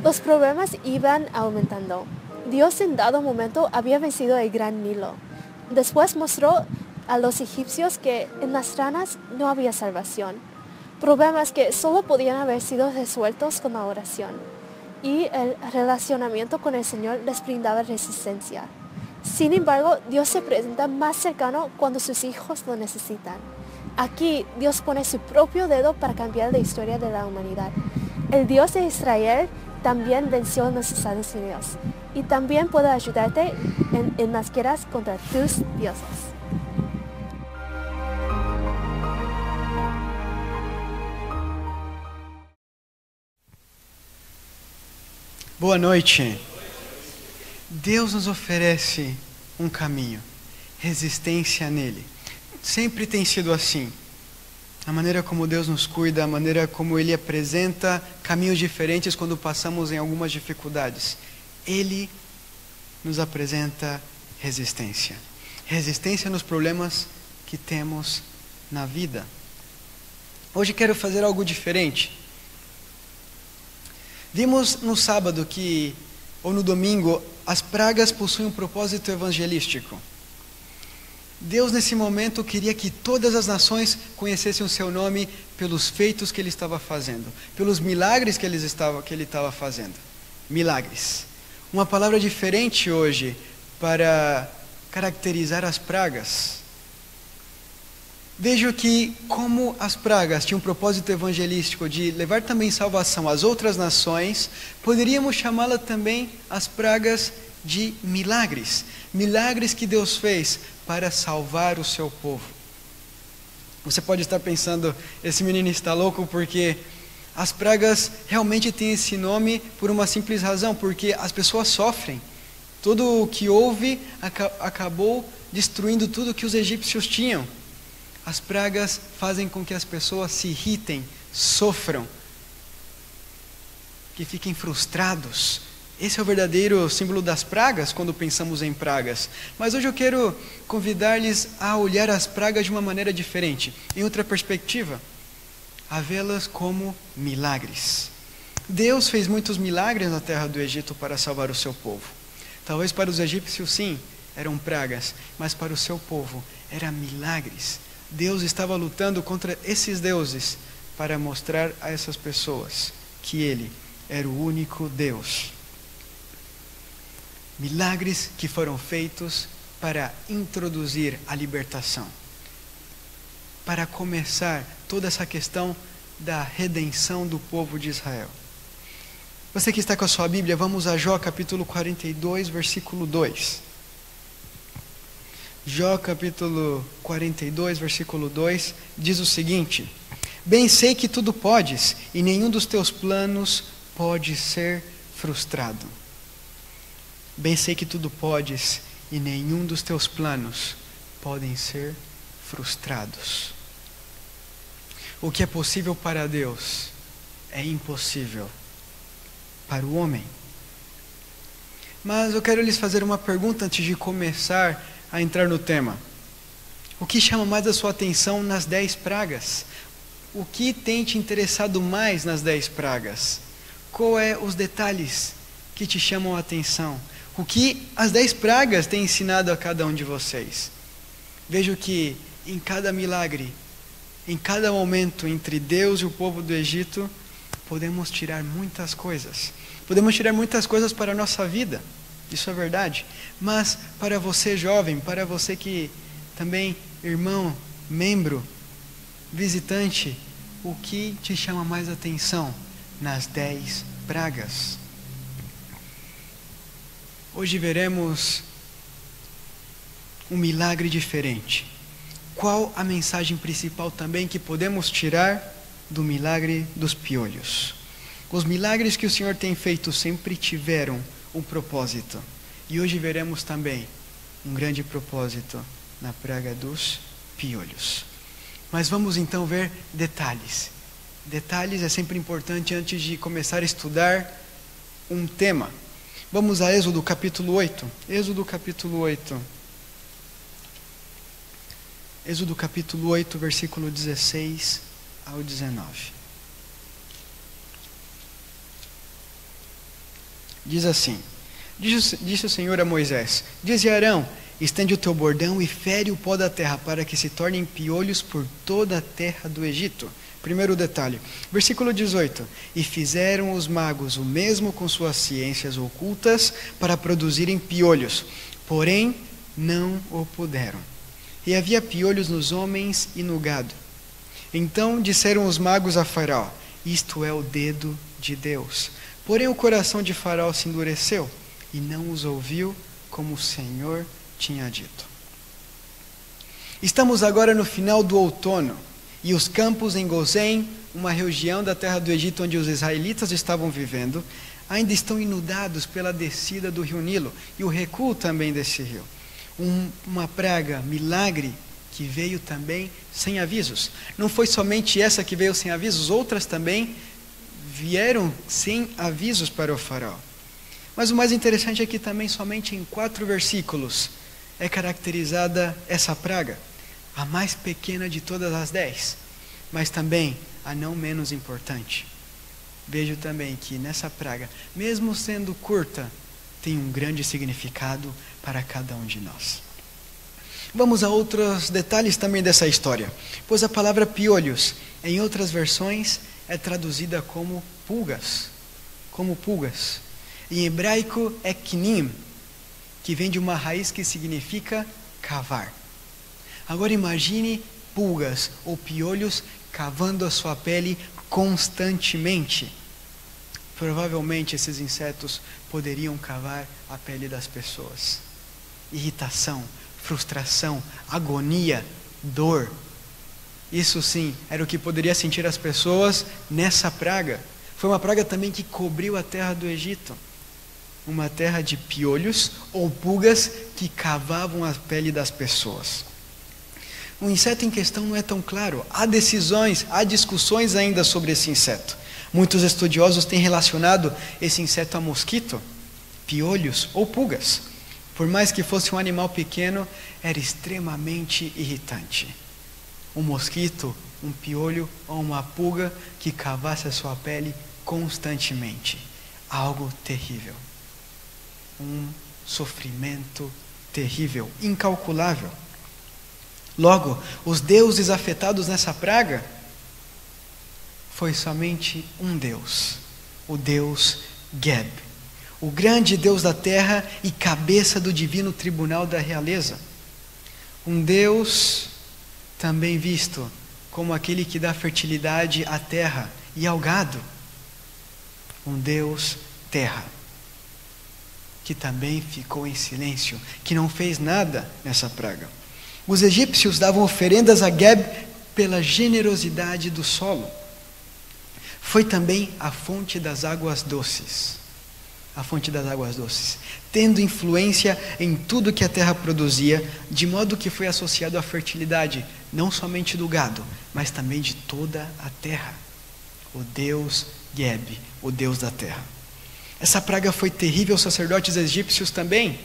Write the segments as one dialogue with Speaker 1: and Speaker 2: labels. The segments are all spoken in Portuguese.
Speaker 1: Los problemas iban aumentando. Dios en dado momento había vencido el gran Nilo. Después mostró a los egipcios que en las ranas no había salvación. Problemas que solo podían haber sido resueltos con la oración. Y el relacionamiento con el Señor les brindaba resistencia. Sin embargo, Dios se presenta más cercano cuando sus hijos lo necesitan. Aquí, Dios pone su propio dedo para cambiar la historia de la humanidad. El Dios de Israel también venció en los Estados Unidos y también puede ayudarte en las guerras contra tus dioses.
Speaker 2: Boa noite. Deus nos oferece um caminho, resistência nele. Sempre tem sido assim. A maneira como Deus nos cuida, a maneira como Ele apresenta caminhos diferentes quando passamos em algumas dificuldades. Ele nos apresenta resistência. Resistência nos problemas que temos na vida. Hoje quero fazer algo diferente. Vimos no sábado ou no domingo, as pragas possuem um propósito evangelístico. Deus nesse momento queria que todas as nações conhecessem o seu nome pelos feitos que Ele estava fazendo, pelos milagres que Ele estava fazendo. Milagres. Uma palavra diferente hoje para caracterizar as pragas. Vejo que como as pragas tinham um propósito evangelístico de levar também salvação às outras nações, poderíamos chamá-la também as pragas de milagres. Milagres que Deus fez para salvar o seu povo. Você pode estar pensando, esse menino está louco porque as pragas realmente têm esse nome por uma simples razão, porque as pessoas sofrem. Tudo o que houve acabou destruindo tudo que os egípcios tinham. As pragas fazem com que as pessoas se irritem, sofram, que fiquem frustrados. Esse é o verdadeiro símbolo das pragas, quando pensamos em pragas. Mas hoje eu quero convidar-lhes a olhar as pragas de uma maneira diferente, em outra perspectiva, a vê-las como milagres. Deus fez muitos milagres na terra do Egito para salvar o seu povo. Talvez para os egípcios, sim, eram pragas, mas para o seu povo eram milagres. Deus estava lutando contra esses deuses para mostrar a essas pessoas que Ele era o único Deus. Milagres que foram feitos para introduzir a libertação, para começar toda essa questão da redenção do povo de Israel. Você que está com a sua Bíblia, vamos a Jó capítulo 42, versículo 2. Jó capítulo 42, versículo 2, diz o seguinte: Bem sei que tudo podes, e nenhum dos teus planos pode ser frustrado. Bem sei que tudo podes, e nenhum dos teus planos podem ser frustrados. O que é possível para Deus é impossível para o homem. Mas eu quero lhes fazer uma pergunta antes de começar a entrar no tema. O que chama mais a sua atenção nas 10 pragas? O que tem te interessado mais nas 10 pragas? Qual é os detalhes que te chamam a atenção? O que as 10 pragas têm ensinado a cada um de vocês? Vejo que em cada milagre, em cada momento entre Deus e o povo do Egito, podemos tirar muitas coisas. Podemos tirar muitas coisas para a nossa vida. Isso é verdade. Mas para você jovem, para você que também, irmão, membro, visitante, o que te chama mais atenção nas 10 pragas? Hoje veremos um milagre diferente. Qual a mensagem principal também que podemos tirar do milagre dos piolhos? Os milagres que o Senhor tem feito sempre tiveram um propósito. E hoje veremos também um grande propósito na praga dos piolhos. Mas vamos então ver detalhes. Detalhes é sempre importante antes de começar a estudar um tema. Vamos a Êxodo capítulo 8. Êxodo capítulo 8. Êxodo capítulo 8, versículo 16 ao 19. Diz assim: disse o Senhor a Moisés: dize a Arão, estende o teu bordão e fere o pó da terra, para que se tornem piolhos por toda a terra do Egito. Primeiro detalhe, versículo 18: e fizeram os magos o mesmo com suas ciências ocultas para produzirem piolhos, porém não o puderam. E havia piolhos nos homens e no gado. Então disseram os magos a Faraó: isto é o dedo de Deus. Porém o coração de Faraó se endureceu e não os ouviu, como o Senhor tinha dito. Estamos agora no final do outono, e os campos em Gozém, uma região da terra do Egito onde os israelitas estavam vivendo, ainda estão inundados pela descida do rio Nilo e o recuo também desse rio. Uma praga, milagre, que veio também sem avisos. Não foi somente essa que veio sem avisos, outras também vieram sem avisos para o faraó. Mas o mais interessante é que também somente em 4 versículos é caracterizada essa praga, a mais pequena de todas as 10, mas também a não menos importante. Vejo também que nessa praga, mesmo sendo curta, tem um grande significado para cada um de nós. Vamos a outros detalhes também dessa história, pois a palavra piolhos, em outras versões, é traduzida como pulgas. Em hebraico é knim, que vem de uma raiz que significa cavar. Agora imagine pulgas ou piolhos cavando a sua pele constantemente. Provavelmente esses insetos poderiam cavar a pele das pessoas. Irritação, frustração, agonia, dor. Isso sim, era o que poderia sentir as pessoas nessa praga. Foi uma praga também que cobriu a terra do Egito. Uma terra de piolhos ou pulgas que cavavam a pele das pessoas. O inseto em questão não é tão claro. Há discussões ainda sobre esse inseto. Muitos estudiosos têm relacionado esse inseto a mosquito, piolhos ou pulgas. Por mais que fosse um animal pequeno, era extremamente irritante. Um mosquito, um piolho ou uma pulga que cavasse a sua pele constantemente. Algo terrível. Um sofrimento terrível, incalculável. Logo, os deuses afetados nessa praga foi somente um Deus, o Deus Geb, o grande Deus da terra e cabeça do divino tribunal da realeza. Um Deus também visto como aquele que dá fertilidade à terra e ao gado. Um Deus terra, que também ficou em silêncio, que não fez nada nessa praga. Os egípcios davam oferendas a Geb pela generosidade do solo. Foi também a fonte das águas doces. A fonte das águas doces, tendo influência em tudo que a terra produzia, de modo que foi associado à fertilidade, não somente do gado, mas também de toda a terra. O Deus Geb, o Deus da terra. Essa praga foi terrível aos sacerdotes egípcios também,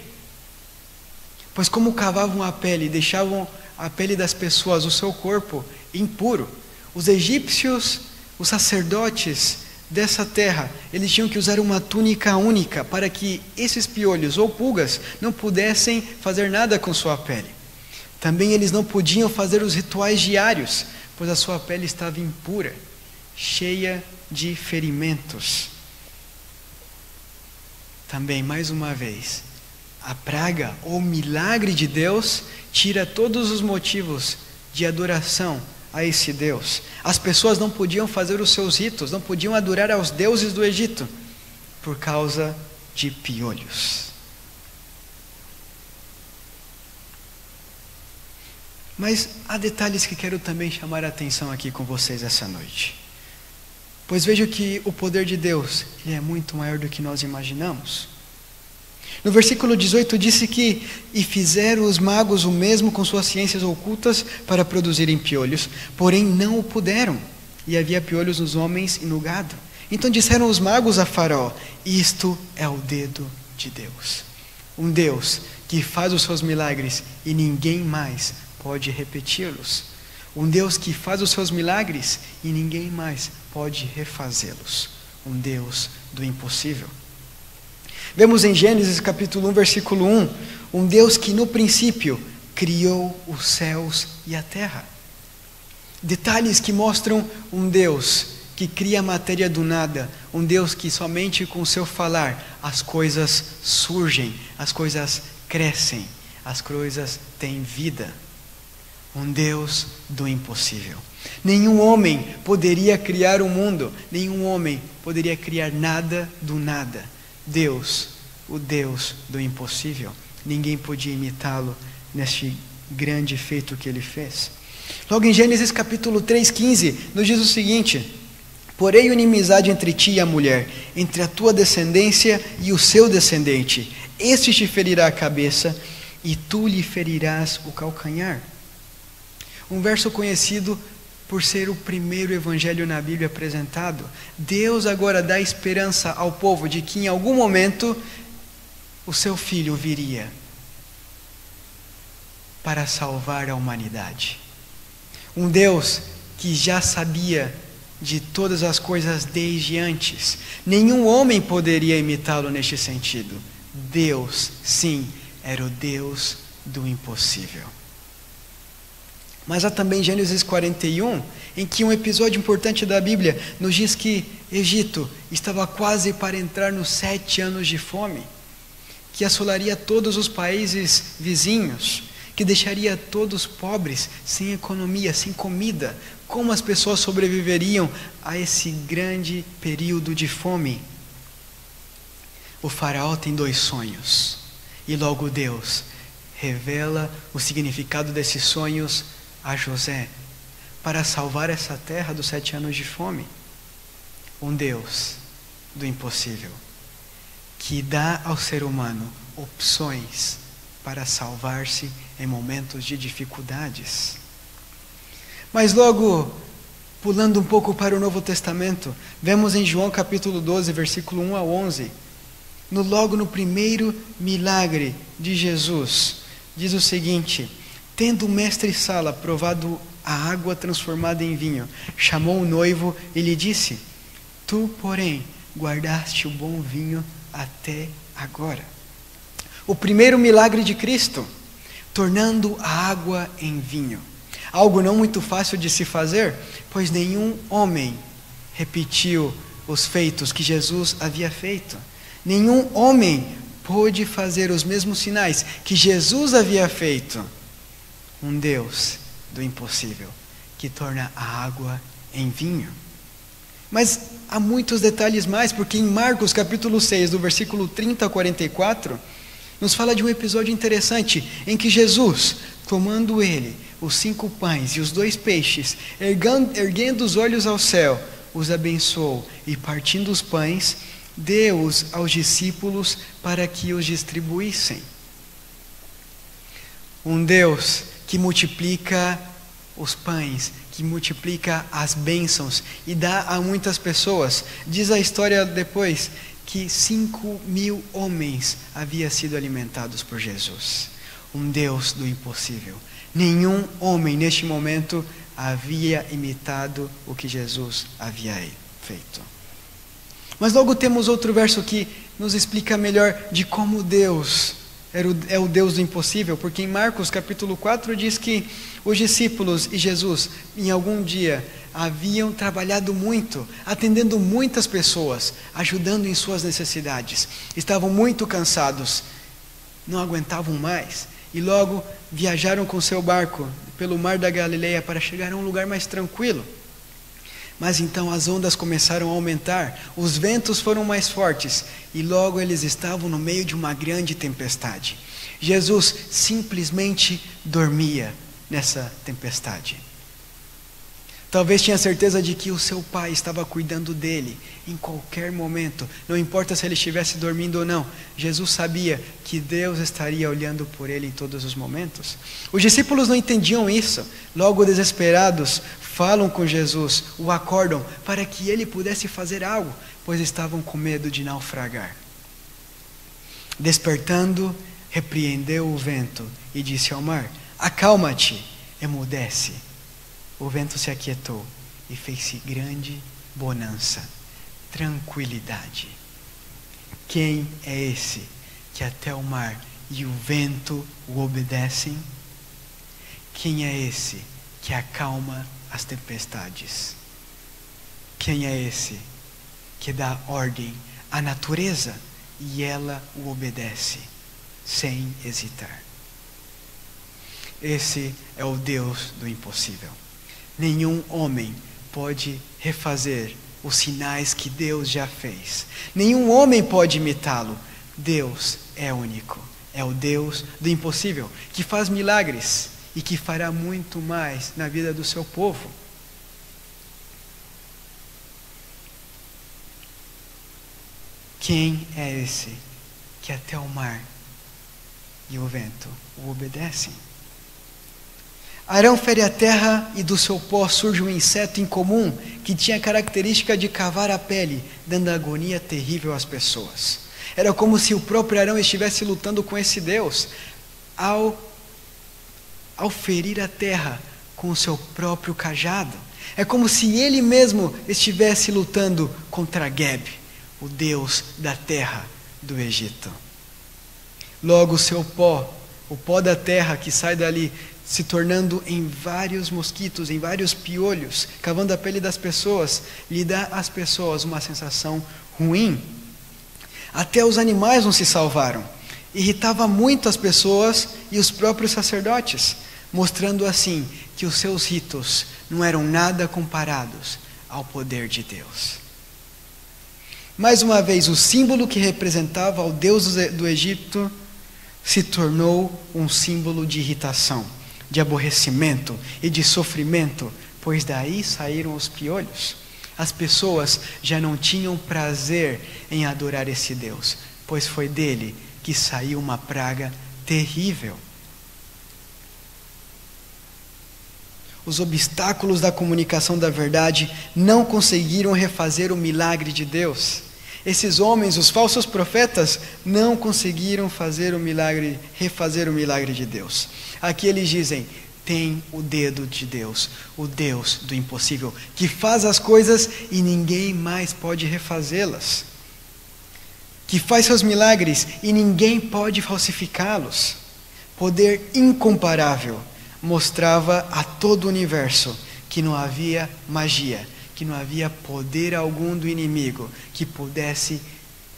Speaker 2: pois como cavavam a pele, deixavam a pele das pessoas, o seu corpo, impuro. Os egípcios, os sacerdotes dessa terra, eles tinham que usar uma túnica única para que esses piolhos ou pulgas não pudessem fazer nada com sua pele. Também eles não podiam fazer os rituais diários, pois a sua pele estava impura, cheia de ferimentos. Também, mais uma vez, a praga ou milagre de Deus tira todos os motivos de adoração a esse Deus. As pessoas não podiam fazer os seus ritos, não podiam adorar aos deuses do Egito, por causa de piolhos. Mas há detalhes que quero também chamar a atenção aqui com vocês essa noite. Pois vejo que o poder de Deus, ele é muito maior do que nós imaginamos. No versículo 18 disse que e fizeram os magos o mesmo com suas ciências ocultas para produzirem piolhos, porém não o puderam, e havia piolhos nos homens e no gado. Então disseram os magos a Faraó: isto é o dedo de Deus. Um Deus que faz os seus milagres e ninguém mais pode repeti-los. Um Deus que faz os seus milagres e ninguém mais pode refazê-los. Um Deus do impossível. Vemos em Gênesis capítulo 1, versículo 1, um Deus que no princípio criou os céus e a terra. Detalhes que mostram um Deus que cria a matéria do nada, um Deus que somente com o seu falar as coisas surgem, as coisas crescem, as coisas têm vida. Um Deus do impossível. Nenhum homem poderia criar o mundo, nenhum homem poderia criar nada do nada. Deus, o Deus do impossível, ninguém podia imitá-lo neste grande feito que ele fez. Logo em Gênesis capítulo 3:15, nos diz o seguinte: porém inimizade entre ti e a mulher, entre a tua descendência e o seu descendente, este te ferirá a cabeça e tu lhe ferirás o calcanhar. Um verso conhecido por ser o primeiro evangelho na Bíblia apresentado. Deus agora dá esperança ao povo de que em algum momento o seu filho viria para salvar a humanidade. Um Deus que já sabia de todas as coisas desde antes. Nenhum homem poderia imitá-lo neste sentido. Deus, sim, era o Deus do impossível. Mas há também Gênesis 41, em que um episódio importante da Bíblia nos diz que Egito estava quase para entrar nos 7 anos de fome, que assolaria todos os países vizinhos, que deixaria todos pobres, sem economia, sem comida. Como as pessoas sobreviveriam a esse grande período de fome? O faraó tem 2 sonhos, e logo Deus revela o significado desses sonhos a José, para salvar essa terra dos 7 anos de fome. Um Deus do impossível, que dá ao ser humano opções para salvar-se em momentos de dificuldades. Mas logo, pulando um pouco para o Novo Testamento, vemos em João capítulo 12, versículo 1 a 11, logo no primeiro milagre de Jesus, diz o seguinte: tendo o mestre Sala provado a água transformada em vinho, chamou o noivo e lhe disse: tu, porém, guardaste o bom vinho até agora. O primeiro milagre de Cristo, tornando a água em vinho. Algo não muito fácil de se fazer, pois nenhum homem repetiu os feitos que Jesus havia feito. Nenhum homem pôde fazer os mesmos sinais que Jesus havia feito. Um Deus do impossível, que torna a água em vinho. Mas há muitos detalhes mais, porque em Marcos capítulo 6, do versículo 30 a 44, nos fala de um episódio interessante, em que Jesus, tomando ele os 5 pães e os 2 peixes, erguendo os olhos ao céu, os abençoou, e partindo os pães, deu-os aos discípulos para que os distribuíssem. Um Deus que multiplica os pães, que multiplica as bênçãos e dá a muitas pessoas. Diz a história depois que 5.000 homens haviam sido alimentados por Jesus. Um Deus do impossível. Nenhum homem neste momento havia imitado o que Jesus havia feito. Mas logo temos outro verso que nos explica melhor de como Deus é o Deus do impossível, porque em Marcos capítulo 4 diz que os discípulos e Jesus, em algum dia, haviam trabalhado muito, atendendo muitas pessoas, ajudando em suas necessidades. Estavam muito cansados, não aguentavam mais, e logo viajaram com seu barco pelo mar da Galileia para chegar a um lugar mais tranquilo. Mas então as ondas começaram a aumentar, os ventos foram mais fortes, e logo eles estavam no meio de uma grande tempestade. Jesus simplesmente dormia nessa tempestade. Talvez tinha certeza de que o seu pai estava cuidando dele em qualquer momento, não importa se ele estivesse dormindo ou não. Jesus sabia que Deus estaria olhando por ele em todos os momentos. Os discípulos não entendiam isso, logo desesperados, falam com Jesus, o acordam para que ele pudesse fazer algo, pois estavam com medo de naufragar. Despertando, repreendeu o vento e disse ao mar: acalma-te, emudece. O vento se aquietou e fez-se grande bonança, tranquilidade. Quem é esse que até o mar e o vento o obedecem? Quem é esse que acalma as tempestades? Quem é esse que dá ordem à natureza e ela o obedece sem hesitar? Esse é o Deus do impossível. Nenhum homem pode refazer os sinais que Deus já fez. Nenhum homem pode imitá-lo. Deus é único. É o Deus do impossível, que faz milagres e que fará muito mais na vida do seu povo. Quem é esse que até o mar e o vento o obedecem? Arão fere a terra e do seu pó surge um inseto incomum que tinha a característica de cavar a pele, dando agonia terrível às pessoas. Era como se o próprio Arão estivesse lutando com esse Deus ao ferir a terra com o seu próprio cajado. É como se ele mesmo estivesse lutando contra Geb, o Deus da terra do Egito. Logo o seu pó, o pó da terra que sai dali, se tornando em vários mosquitos, em vários piolhos, cavando a pele das pessoas, lhe dá às pessoas uma sensação ruim. Até os animais não se salvaram. Irritava muito as pessoas e os próprios sacerdotes, mostrando assim que os seus ritos não eram nada comparados ao poder de Deus. Mais uma vez, o símbolo que representava o Deus do Egito se tornou um símbolo de irritação, de aborrecimento e de sofrimento, pois daí saíram os piolhos. As pessoas já não tinham prazer em adorar esse Deus, pois foi dele que saiu uma praga terrível. Os obstáculos da comunicação da verdade não conseguiram refazer o milagre de Deus. Esses homens, os falsos profetas, não conseguiram refazer o milagre de Deus. Aqui eles dizem: tem o dedo de Deus, o Deus do impossível, que faz as coisas e ninguém mais pode refazê-las, que faz seus milagres e ninguém pode falsificá-los. Poder incomparável, mostrava a todo o universo que não havia magia, que não havia poder algum do inimigo que pudesse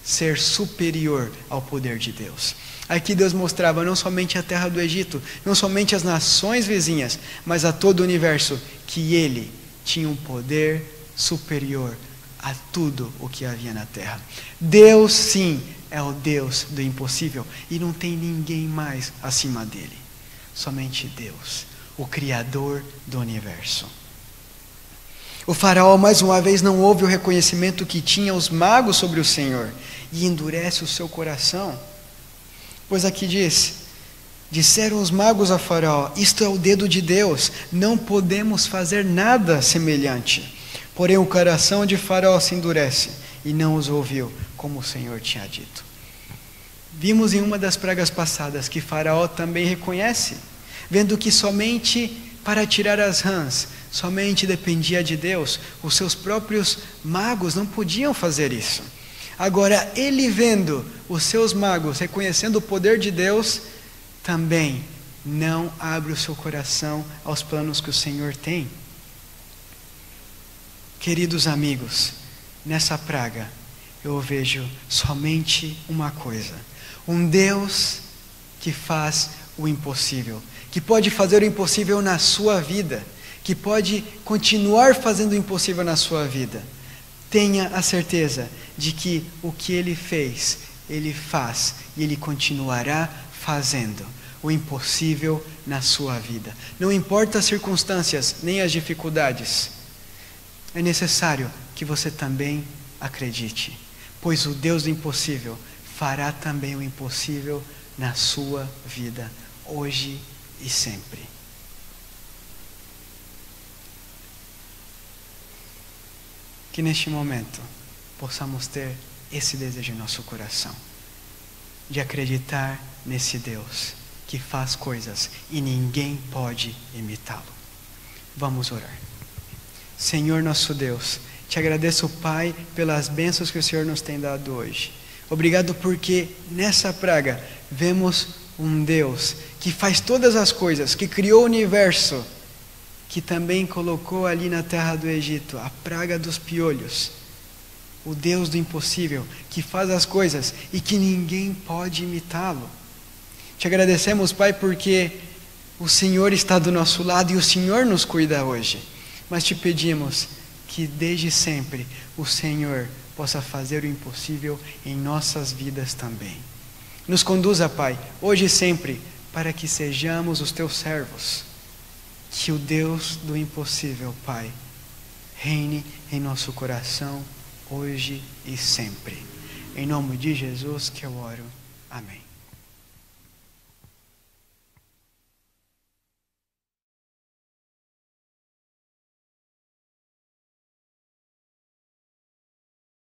Speaker 2: ser superior ao poder de Deus. Aqui Deus mostrava não somente a terra do Egito, não somente as nações vizinhas, mas a todo o universo, que ele tinha um poder superior a tudo o que havia na terra. Deus, sim, é o Deus do impossível e não tem ninguém mais acima dele. Somente Deus, o Criador do universo. O faraó, mais uma vez, não houve o reconhecimento que tinha os magos sobre o Senhor e endurece o seu coração. Pois aqui diz: disseram os magos a faraó: isto é o dedo de Deus, não podemos fazer nada semelhante. Porém o coração de faraó se endurece e não os ouviu, como o Senhor tinha dito. Vimos em uma das pragas passadas que faraó também reconhece, vendo que somente para tirar as rãs, somente dependia de Deus. Os seus próprios magos não podiam fazer isso. Agora, ele vendo os seus magos reconhecendo o poder de Deus, também não abre o seu coração aos planos que o Senhor tem. Queridos amigos, nessa praga eu vejo somente uma coisa: um Deus que faz o impossível, que pode fazer o impossível na sua vida, que pode continuar fazendo o impossível na sua vida. Tenha a certeza de que o que ele fez, ele faz e ele continuará fazendo o impossível na sua vida. Não importa as circunstâncias nem as dificuldades, é necessário que você também acredite, pois o Deus do impossível fará também o impossível na sua vida, hoje e sempre. Que neste momento possamos ter esse desejo em nosso coração, de acreditar nesse Deus que faz coisas e ninguém pode imitá-lo. Vamos orar. Senhor nosso Deus, te agradeço, Pai, pelas bênçãos que o Senhor nos tem dado hoje. Obrigado porque nessa praga vemos um Deus que faz todas as coisas, que criou o universo, que também colocou ali na terra do Egito a praga dos piolhos. O Deus do impossível, que faz as coisas e que ninguém pode imitá-lo. Te agradecemos, Pai, porque o Senhor está do nosso lado e o Senhor nos cuida hoje. Mas te pedimos que desde sempre o Senhor possa fazer o impossível em nossas vidas também. Nos conduza, Pai, hoje e sempre, para que sejamos os teus servos. Que o Deus do impossível, Pai, reine em nosso coração, hoje e sempre. Em nome de Jesus que eu oro. Amém.